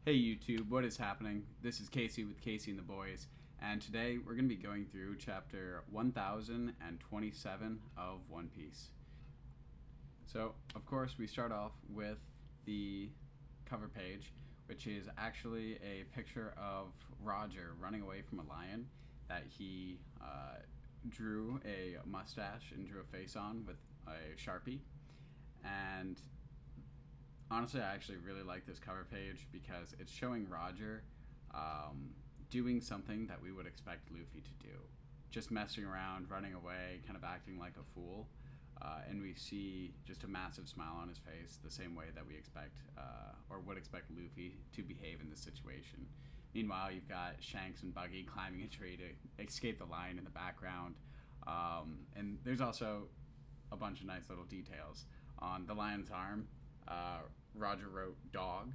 Hey YouTube, what is happening? This is Casey with Casey and the Boys, and today we're going to be going through chapter 1027 of One Piece. So, of course, we start off with the cover page, which is actually a picture of Roger running away from a lion that he drew a mustache and drew a face on with a Sharpie. And honestly, I actually really like this cover page because it's showing Roger doing something that we would expect Luffy to do. Just messing around, running away, kind of acting like a fool. And we see just a massive smile on his face, the same way that we expect or would expect Luffy to behave in this situation. Meanwhile, you've got Shanks and Buggy climbing a tree to escape the lion in the background. And there's also a bunch of nice little details. On the lion's arm, Roger wrote dog.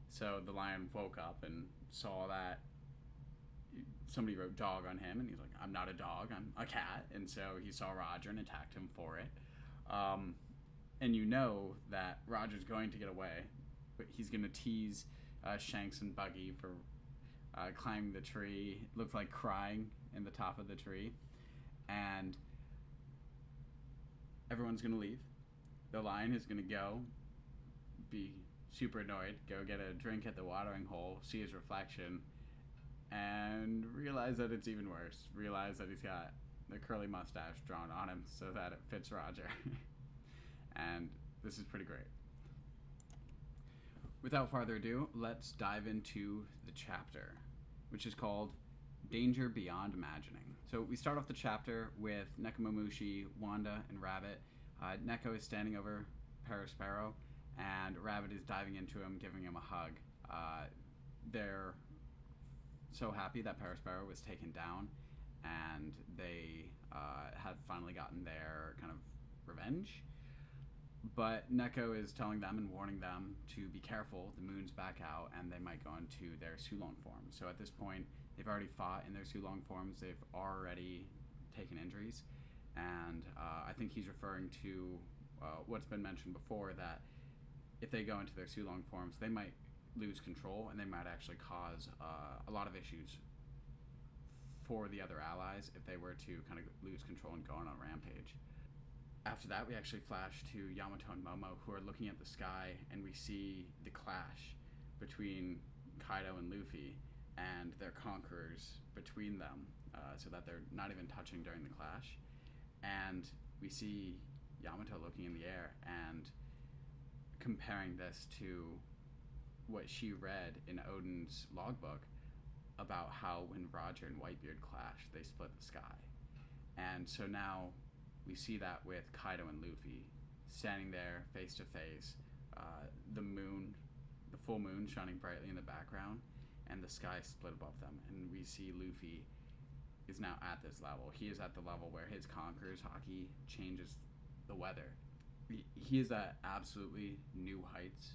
So the lion woke up and saw that somebody wrote dog on him, and he's like, I'm not a dog, I'm a cat. And so he saw Roger and attacked him for it. And you know that Roger's going to get away, but he's going to tease Shanks and Buggy for climbing the tree. It looked like crying in the top of the tree. And everyone's going to leave. The lion is going to go be super annoyed, go get a drink at the watering hole, see his reflection, and realize that it's even worse. Realize that he's got the curly mustache drawn on him so that it fits Roger. And this is pretty great. Without further ado, let's dive into the chapter, which is called Danger Beyond Imagining. So we start off the chapter with Nekomamushi, Wanda, and Rabbit. Neko is standing over Parasparrow, and Rabbit is diving into him, giving him a hug. They're so happy that Parasparrow was taken down, and they have finally gotten their kind of revenge. But Neko is telling them and warning them to be careful. The moon's back out, and they might go into their Sulong form. So at this point, they've already fought in their Sulong forms. They've already taken injuries, and I think he's referring to what's been mentioned before, that if they go into their Sulong forms, they might lose control, and they might actually cause a lot of issues for the other allies if they were to kind of lose control and go on a rampage. After that, we actually flash to Yamato and Momo, who are looking at the sky, and we see the clash between Kaido and Luffy and their conquerors between them, so that they're not even touching during the clash. And we see Yamato looking in the air and comparing this to what she read in Odin's logbook about how when Roger and Whitebeard clashed, they split the sky. And so now we see that with Kaido and Luffy standing there face to face, the moon, the full moon shining brightly in the background, and the sky split above them. And we see Luffy is now at this level. He is at the level where his Conqueror's Haki changes the weather. He is at absolutely new heights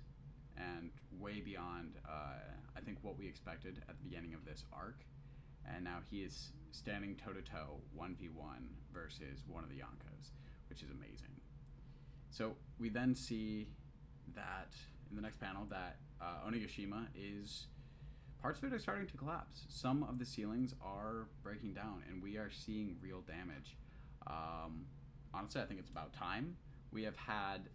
and way beyond, I think, what we expected at the beginning of this arc. And now he is standing toe-to-toe 1v1 versus one of the Yonkos, which is amazing. So we then see that in the next panel that Onigashima is, parts of it are starting to collapse. Some of the ceilings are breaking down, and we are seeing real damage. Honestly, I think it's about time. We have had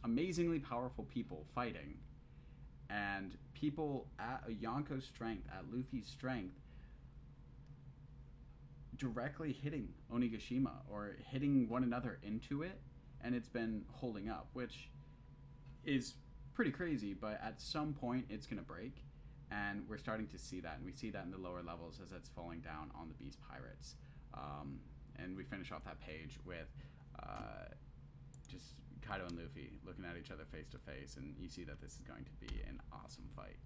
amazingly powerful people fighting, and people at a Yonko's strength, at Luffy's strength, directly hitting Onigashima or hitting one another into it, and it's been holding up, which is pretty crazy. But at some point it's going to break, and we're starting to see that, and we see that in the lower levels as it's falling down on the Beast Pirates. And we finish off that page with just Kaido and Luffy looking at each other face to face, and you see that this is going to be an awesome fight.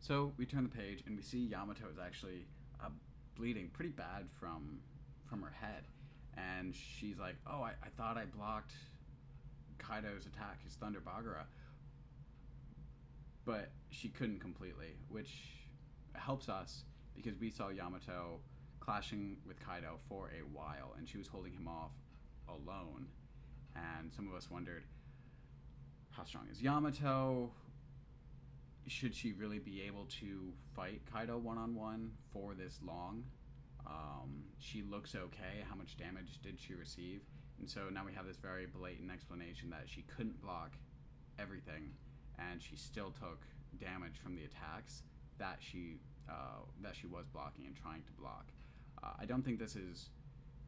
So we turn the page, and we see Yamato is actually bleeding pretty bad from her head, and she's like, oh, I thought I blocked Kaido's attack, his Thunder Bagura, but she couldn't completely, which helps us because we saw Yamato clashing with Kaido for a while, and she was holding him off alone. And some of us wondered, how strong is Yamato? should she really be able to fight Kaido one-on-one for this long? She looks okay. How much damage did she receive? And so now we have this very blatant explanation that she couldn't block everything, and she still took damage from the attacks that she was blocking and trying to block. I don't think this is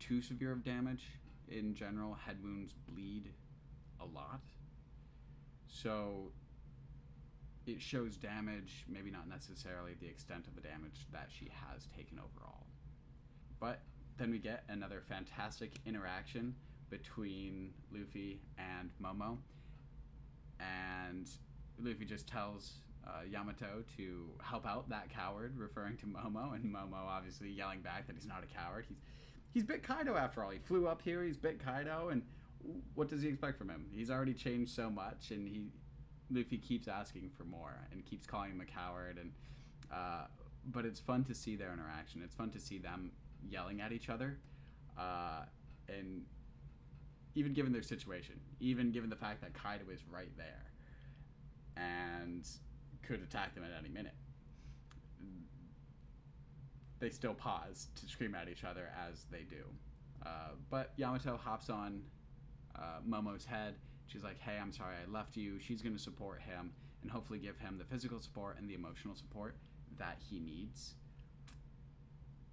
too severe of damage. In general, head wounds bleed a lot, so it shows damage, maybe not necessarily the extent of the damage that she has taken overall. But then we get another fantastic interaction between Luffy and Momo, and Luffy just tells Yamato to help out that coward, referring to Momo, and Momo obviously yelling back that he's not a coward. He's bit Kaido after all. He flew up here, he's bit Kaido, and what does he expect from him? He's already changed so much, and Luffy keeps asking for more and keeps calling him a coward. And but it's fun to see their interaction. It's fun to see them yelling at each other, and even given their situation, even given the fact that Kaido is right there and could attack them at any minute, they still pause to scream at each other as they do. But Yamato hops on Momo's head. She's like, hey, I'm sorry I left you. She's going to support him and hopefully give him the physical support and the emotional support that he needs.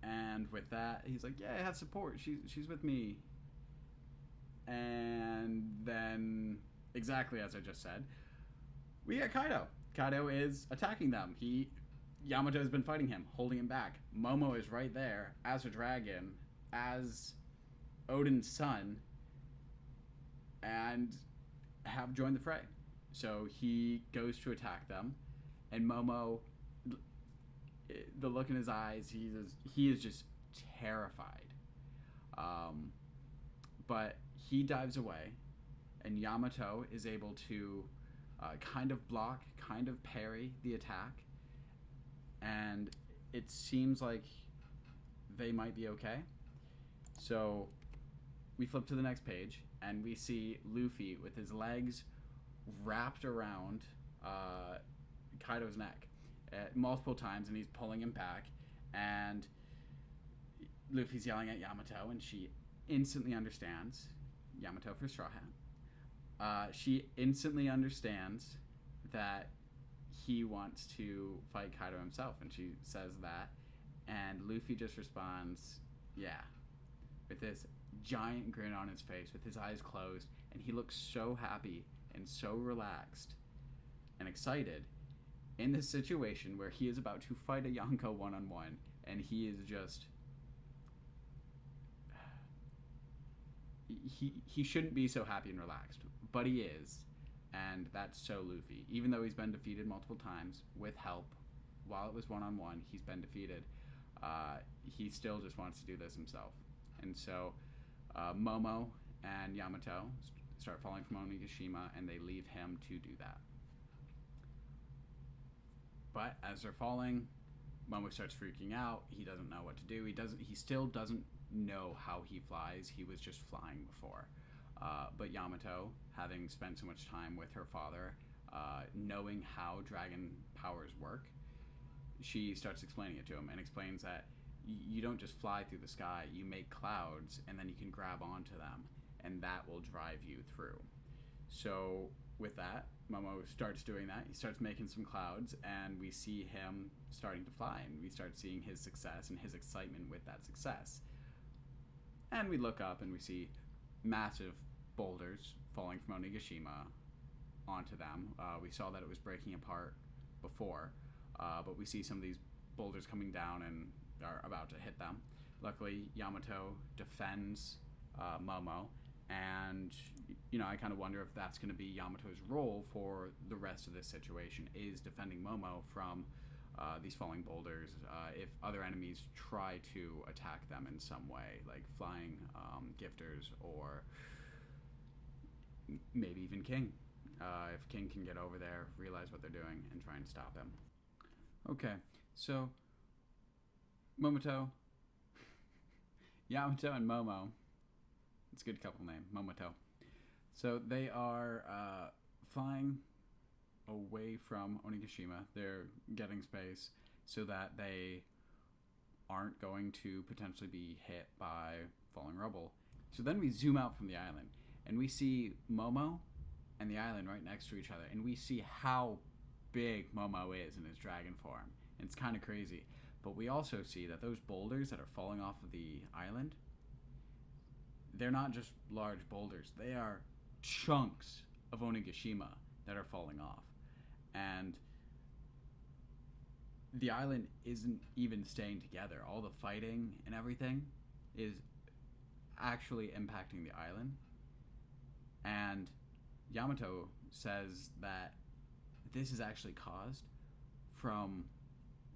And with that, he's like, yeah, I have support. She's with me. And then, exactly as I just said, we get Kaido. Kaido is attacking them. Yamato has been fighting him, holding him back. Momo is right there as a dragon, as Odin's son, and have joined the fray. So he goes to attack them, and Momo, the look in his eyes, he is just terrified. But he dives away, and Yamato is able to kind of block, kind of parry the attack, and it seems like they might be okay. So we flip to the next page, and we see Luffy with his legs wrapped around Kaido's neck multiple times, and he's pulling him back, and Luffy's yelling at Yamato, and she instantly understands. Yamato for Straw Hat. She instantly understands that he wants to fight Kaido himself, and she says that, and Luffy just responds, yeah, with this giant grin on his face, with his eyes closed, and he looks so happy and so relaxed and excited in this situation where he is about to fight a Yonko one-on-one, and he is just... He shouldn't be so happy and relaxed, but he is, and that's so Luffy. Even though he's been defeated multiple times with help, while it was one-on-one, he's been defeated. He still just wants to do this himself. And so Momo and Yamato start falling from Onigashima, and they leave him to do that. But as they're falling, Momo starts freaking out. He doesn't know what to do. He still doesn't know how he flies. He was just flying before. But Yamato, having spent so much time with her father, knowing how dragon powers work, she starts explaining it to him, and explains that you don't just fly through the sky, you make clouds, and then you can grab onto them, and that will drive you through. So with that, Momo starts doing that. He starts making some clouds, and we see him starting to fly, and we start seeing his success and his excitement with that success. And we look up, and we see massive boulders falling from Onigashima onto them. We saw that it was breaking apart before, but we see some of these boulders coming down and are about to hit them. Luckily, Yamato defends Momo, and I kind of wonder if that's going to be Yamato's role for the rest of this situation, is defending Momo from these falling boulders if other enemies try to attack them in some way, like flying gifters, or maybe even King. If King can get over there, realize what they're doing, and try and stop him. Okay, so Yamato and Momo, it's a good couple name, Momoto. So they are flying away from Onigashima. They're getting space so that they aren't going to potentially be hit by falling rubble. So then we zoom out from the island and we see Momo and the island right next to each other, and we see how big Momo is in his dragon form. And it's kind of crazy. But we also see that those boulders that are falling off of the island, they're not just large boulders. They are chunks of Onigashima that are falling off. And the island isn't even staying together. All the fighting and everything is actually impacting the island. And Yamato says that this is actually caused from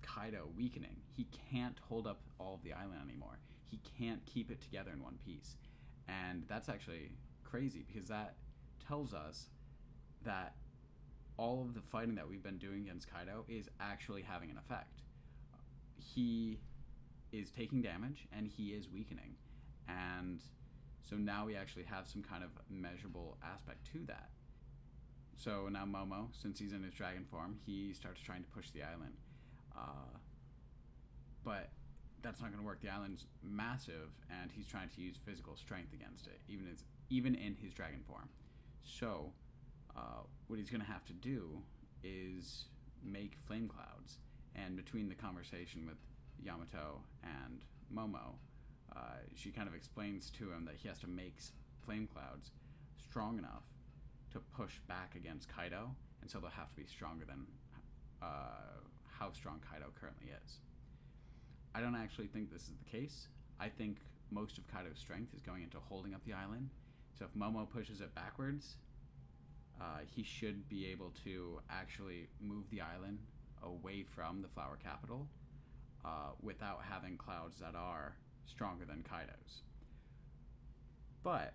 Kaido weakening. He can't hold up all of the island anymore. He can't keep it together in one piece. And that's actually crazy, because that tells us that all of the fighting that we've been doing against Kaido is actually having an effect. He is taking damage and he is weakening. And so now we actually have some kind of measurable aspect to that. So now Momo, since he's in his dragon form, he starts trying to push the island. But that's not going to work. The island's massive, and he's trying to use physical strength against it, even in his dragon form. So what he's going to have to do is make flame clouds. And between the conversation with Yamato and Momo, she kind of explains to him that he has to make flame clouds strong enough to push back against Kaido, and so they'll have to be stronger than how strong Kaido currently is. I don't actually think this is the case. I think most of Kaido's strength is going into holding up the island. So if Momo pushes it backwards, he should be able to actually move the island away from the flower capital without having clouds that are stronger than Kaido's. But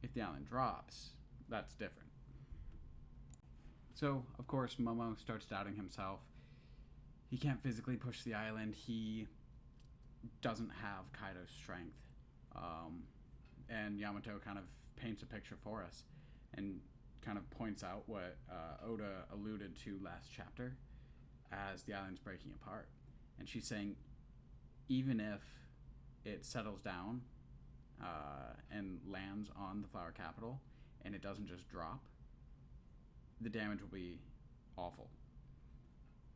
if the island drops, that's different. So, of course, Momo starts doubting himself. He can't physically push the island. He doesn't have Kaido's strength. And Yamato kind of paints a picture for us and kind of points out what Oda alluded to last chapter as the island's breaking apart. And she's saying, even if it settles down and lands on the flower capital and it doesn't just drop, the damage will be awful.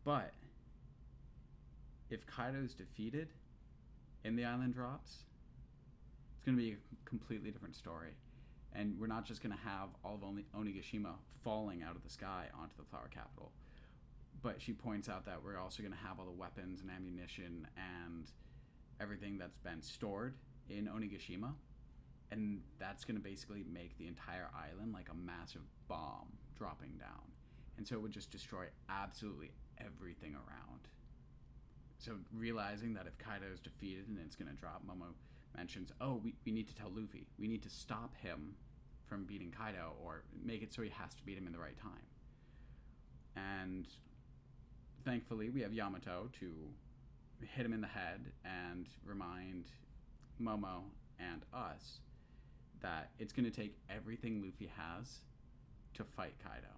But if Kaido's defeated and the island drops, it's going to be a completely different story. And we're not just going to have all of Onigashima falling out of the sky onto the flower capital. But she points out that we're also going to have all the weapons and ammunition and everything that's been stored in Onigashima. And that's going to basically make the entire island like a massive bomb dropping down. And so it would just destroy absolutely everything around. So realizing that if Kaido's defeated and it's going to drop, Momo mentions, we need to tell Luffy. We need to stop him from beating Kaido, or make it so he has to beat him in the right time. And thankfully we have Yamato to hit him in the head and remind Momo and us that it's going to take everything Luffy has to fight Kaido.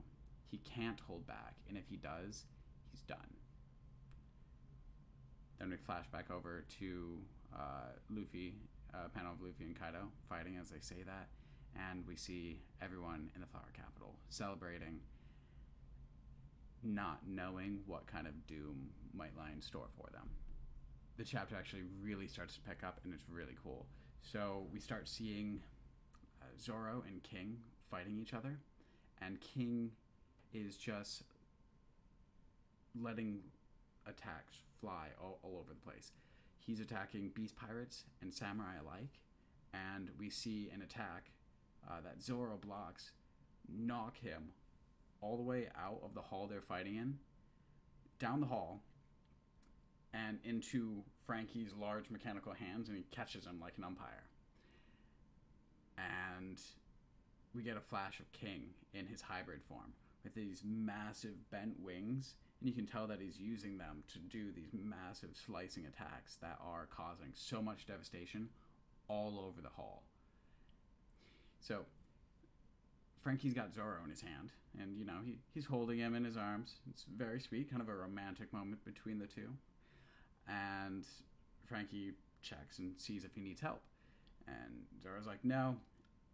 He can't hold back, and if he does, he's done. Then we flash back over to Luffy, panel of Luffy and Kaido fighting as they say that, and we see everyone in the flower capital celebrating, not knowing what kind of doom might lie in store for them. The chapter actually really starts to pick up, and it's really cool. So we start seeing Zoro and King fighting each other, and King is just letting attacks fly all over the place. He's attacking beast pirates and samurai alike, and we see an attack that Zoro blocks knock him all the way out of the hall they're fighting in, down the hall, and into Frankie's large mechanical hands, and he catches him like an umpire. And we get a flash of King in his hybrid form with these massive bent wings, and you can tell that he's using them to do these massive slicing attacks that are causing so much devastation all over the hall. So Frankie's got Zoro in his hand, and he's holding him in his arms. It's very sweet, kind of a romantic moment between the two. And Frankie checks and sees if he needs help, and Zoro's like, "No,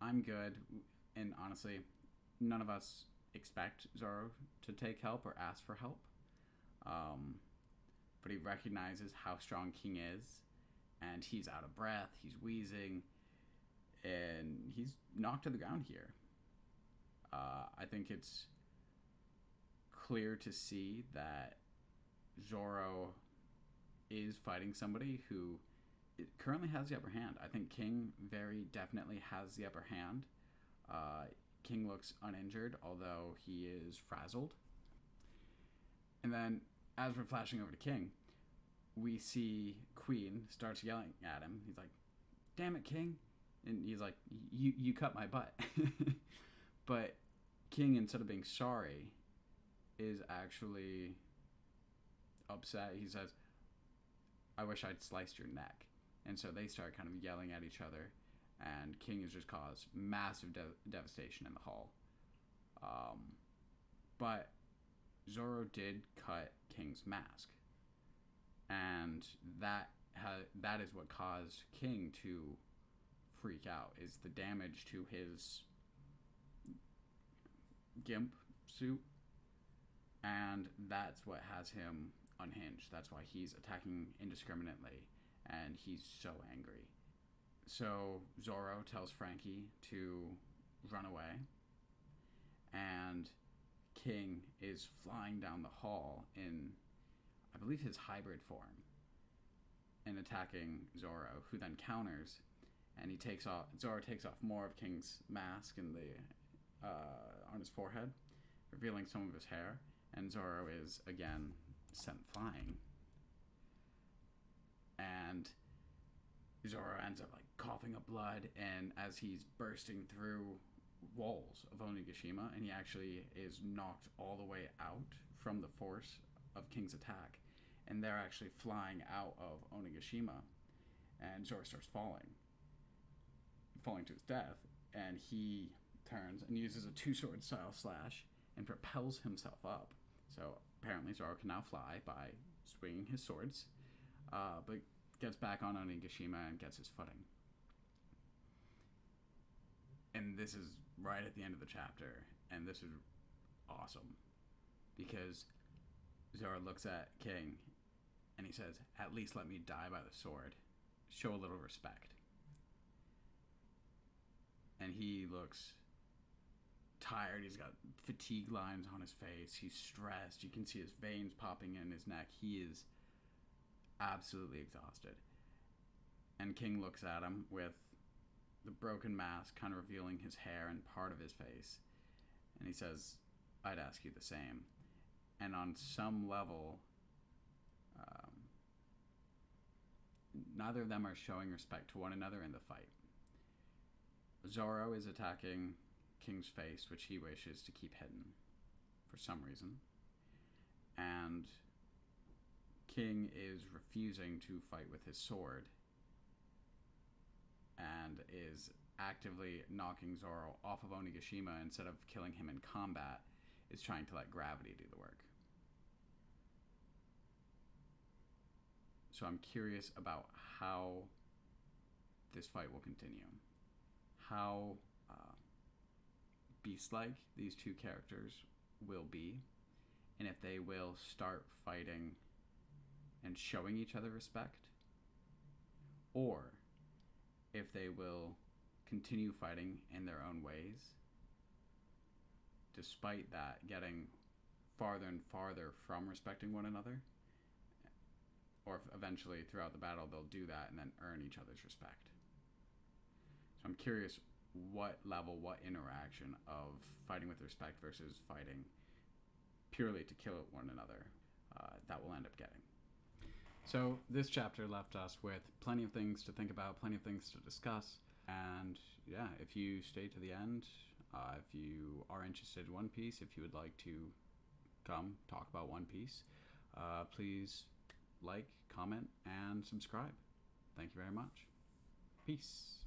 I'm good." And honestly, none of us expect Zoro to take help or ask for help, but he recognizes how strong King is, and he's out of breath, he's wheezing, and he's knocked to the ground here. I think it's clear to see that Zoro is fighting somebody who currently has the upper hand. I think King very definitely has the upper hand. King looks uninjured, although he is frazzled. And then, as we're flashing over to King, we see Queen starts yelling at him. He's like, "Damn it, King!" And he's like, "You cut my butt." But King, instead of being sorry, is actually upset. He says, "I wish I'd sliced your neck." And so they start kind of yelling at each other, and King has just caused massive devastation in the hall. But Zoro did cut King's mask, and that is what caused King to freak out, is the damage to his gimp suit, and that's what has him unhinged. That's why he's attacking indiscriminately, and he's so angry. So Zoro tells Frankie to run away, and King is flying down the hall in, I believe, his hybrid form, and attacking Zoro, who then counters, and Zoro takes off more of King's mask in on his forehead, revealing some of his hair, and Zoro is again sent flying. And Zoro ends up coughing up blood, and as he's bursting through walls of Onigashima, and he actually is knocked all the way out from the force of King's attack, and they're actually flying out of Onigashima, and Zoro starts falling to his death, and he turns and uses a two-sword style slash and propels himself up. So apparently Zoro can now fly by swinging his swords, but gets back on Onigashima and gets his footing. And this is right at the end of the chapter, and this is awesome, because Zoro looks at King and he says, "At least let me die by the sword. Show a little respect." And he looks tired. He's got fatigue lines on his face. He's stressed. You can see his veins popping in his neck. He is absolutely exhausted. And King looks at him with the broken mask kind of revealing his hair and part of his face, and he says, "I'd ask you the same." And on some level, neither of them are showing respect to one another in the fight. Zoro is attacking King's face, which he wishes to keep hidden for some reason, and King is refusing to fight with his sword and is actively knocking Zoro off of Onigashima instead of killing him in combat, is trying to let gravity do the work. So I'm curious about how this fight will continue. How beast-like these two characters will be, and if they will start fighting and showing each other respect, or if they will continue fighting in their own ways, despite that getting farther and farther from respecting one another, or if eventually throughout the battle they'll do that and then earn each other's respect. So I'm curious what interaction of fighting with respect versus fighting purely to kill one another that will end up getting. So this chapter left us with plenty of things to think about, plenty of things to discuss, and yeah, if you stay to the end, if you are interested in One Piece, if you would like to come talk about One Piece, please like, comment, and subscribe. Thank you very much. Peace.